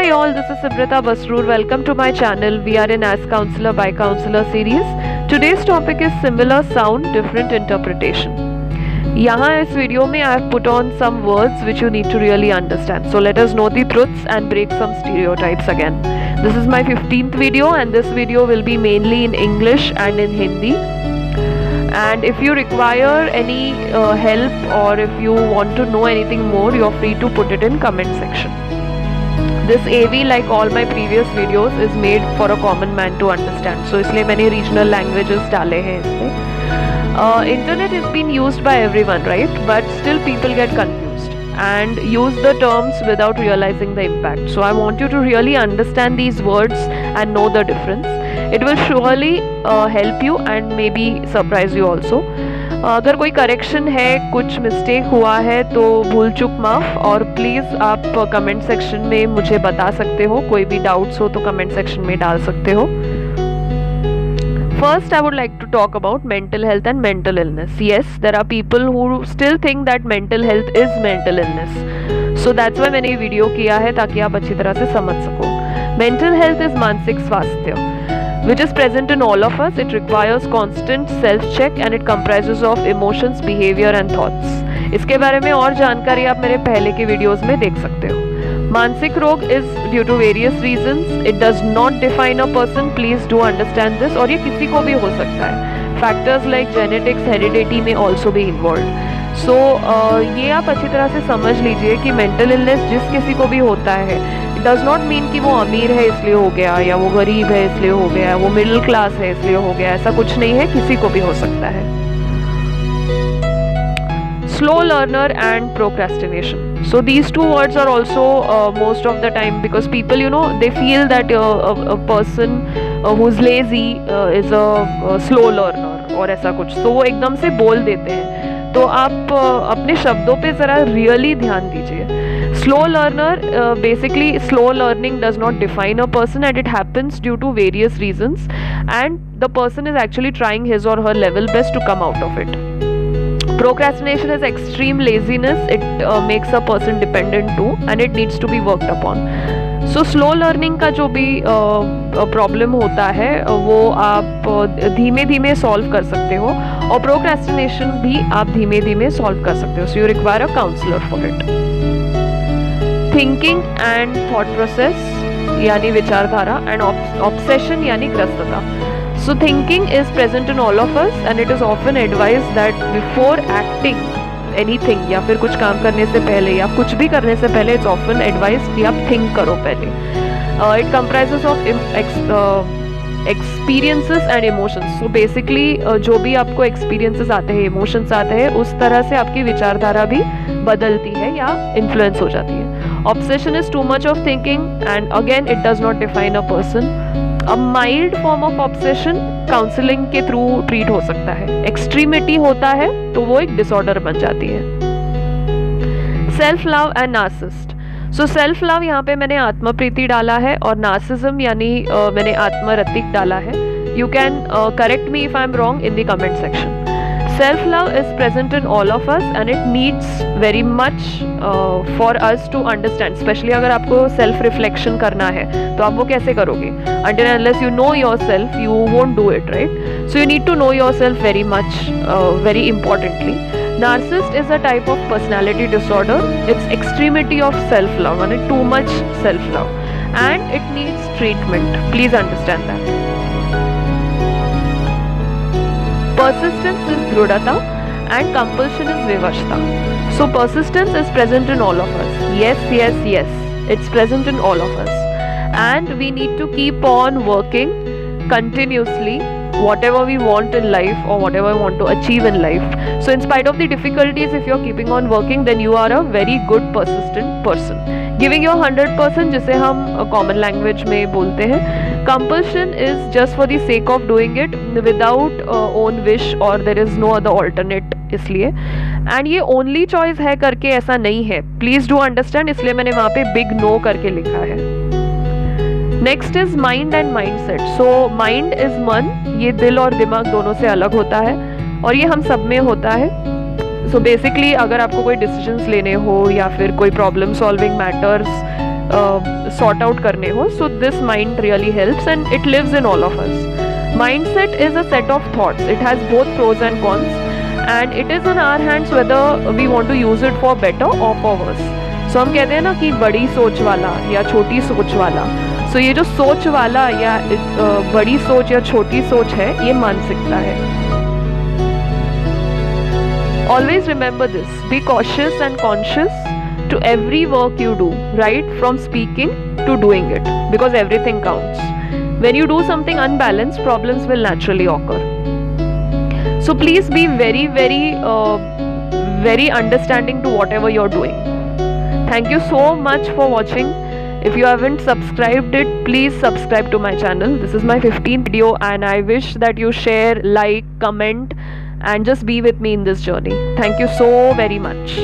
Hi all, this is Sibrata Basroor. Welcome to my channel. We are in As Counselor by Counselor series. Today's topic is similar sound, different interpretation. यहाँ इस video में I have put on some words which you need to really understand. So let us know the truths and break some stereotypes again. This is my 15th video and this video will be mainly in English and in Hindi. And if you require any help or if you want to know anything more, you are free to put it in comment section. This AV, like all my previous videos, is made for a common man to understand. So इसलिए मैंने regional languages डाले हैं इसमें. Internet is being used by everyone, right? But still people get confused and use the terms without realizing the impact. So I want you to really understand these words and know the difference. It will surely help you and maybe surprise you also. अगर कोई correction है, कुछ mistake हुआ है तो भूल चूक माफ़, और प्लीज़ आप कमेंट सेक्शन में मुझे बता सकते हो. कोई भी डाउट्स हो तो कमेंट सेक्शन में डाल सकते हो. First, I would like to talk about mental health and mental illness. Yes, there are people who still think that mental health is mental illness. So that's why मैंने ये video किया है ताकि आप अच्छी तरह से समझ सको. Mental health is मानसिक स्वास्थ्य, which is present in all of us. It requires constant self-check and it comprises of emotions, behavior and thoughts. इसके बारे में और जानकारी आप मेरे पहले के वीडियोस में देख सकते हो. मानसिक रोग is due to various reasons. It does not define a person. Please do understand this. और ये किसी को भी हो सकता है. Factors like genetics, heredity may also be involved. So ये आप अच्छी तरह से समझ लीजिए कि mental illness जिस किसी को भी होता है, it does not mean कि वो अमीर है इसलिए हो गया, या वो गरीब है इसलिए हो गया, वो मिडिल क्लास है इसलिए हो गया. ऐसा कुछ नहीं है, किसी को भी हो सकता है. Slow learner and procrastination. So these two words are also most of the time, because people, they feel that a person who's lazy is a slow learner और ऐसा कुछ, तो वो एकदम से बोल देते हैं. तो आप अपने शब्दों पे ज़रा रियली ध्यान दीजिए. Slow learner, basically slow learning does not define a person and it happens due to various reasons, and the person is actually trying his or her level best to come out of it. Procrastination is extreme laziness. It makes a person dependent too and it needs to be worked upon. So slow learning का जो भी problem होता है वो आप धीमे धीमे solve कर सकते हो, और प्रोक्रेस्टिनेशन भी आप धीमे धीमे सॉल्व कर सकते हो. So you require a counsellor for it. Thinking and thought process यानी विचारधारा, एंड ऑब्सेशन यानी ग्रस्तता. So thinking is present in all of us and it is often advised that before acting anything, या फिर कुछ काम करने से पहले या कुछ भी करने से पहले, it's often advised कि आप think करो पहले. It comprises of experiences and emotions. So basically जो भी आपको experiences आते हैं, emotions आते हैं, उस तरह से आपकी विचारधारा भी बदलती है या influence हो जाती है. Obsession is too much of thinking and again it does not define a person. A mild form of obsession counselling के थ्रू ट्रीट हो सकता है. एक्सट्रीमिटी होता है तो वो एक डिसऑर्डर बन जाती है. Self love and narcissist. So self love यहाँ पे मैंने आत्मप्रीति डाला है, और नार्सिसिज्म यानी मैंने आत्मरतिक डाला है. You can correct me if I am wrong in the comment section. Self love is present in all of us and it needs very much for us to understand. Especially अगर आपको self reflection करना है तो आप वो कैसे करोगे? Until and unless you know yourself, you won't do it, right? So you need to know yourself very much, very importantly. Narcissist is a type of personality disorder. It's extremity of self love and too much self love, and it needs treatment. Please understand that. Persistence is dhrudata and compulsion is vivashta. So persistence is present in all of us. Yes. It's present in all of us. And we need to keep on working continuously whatever we want in life or whatever we want to achieve in life. So in spite of the difficulties, if you're keeping on working, then you are a very good persistent person. Giving your 100%, जिसे हम common language में बोलते हैं. Compulsion is just for the sake of doing it without own wish or there is no other alternate, इसलिए. And ये only choice है करके ऐसा नहीं है. प्लीज डू अंडरस्टैंड, इसलिए मैंने वहाँ पे बिग नो करके लिखा है. Next is mind and mindset. So mind is मन, ये दिल और दिमाग दोनों से अलग होता है और ये हम सब में होता है. सो बेसिकली अगर आपको कोई डिसीजंस लेने हो या फिर कोई problem solving matters sort out करने हो. So this mind really helps and it lives in all of us. Mindset is a set of thoughts. It has both pros and cons, and it is in our hands whether we want to use it for better or for worse. So हम कहते हैं ना कि बड़ी सोच वाला या छोटी सोच वाला. So ये जो सोच वाला या बड़ी सोच या छोटी सोच है, ये मानसिकता है. Always remember this. Be cautious and conscious to every work you do, right from speaking to doing it, because everything counts. When you do something unbalanced, problems will naturally occur. So please be very, very understanding to whatever you're doing. Thank you so much for watching. If you haven't subscribed it, please subscribe to my channel. This is my 15th video and I wish that you share, like, comment and just be with me in this journey. Thank you so very much.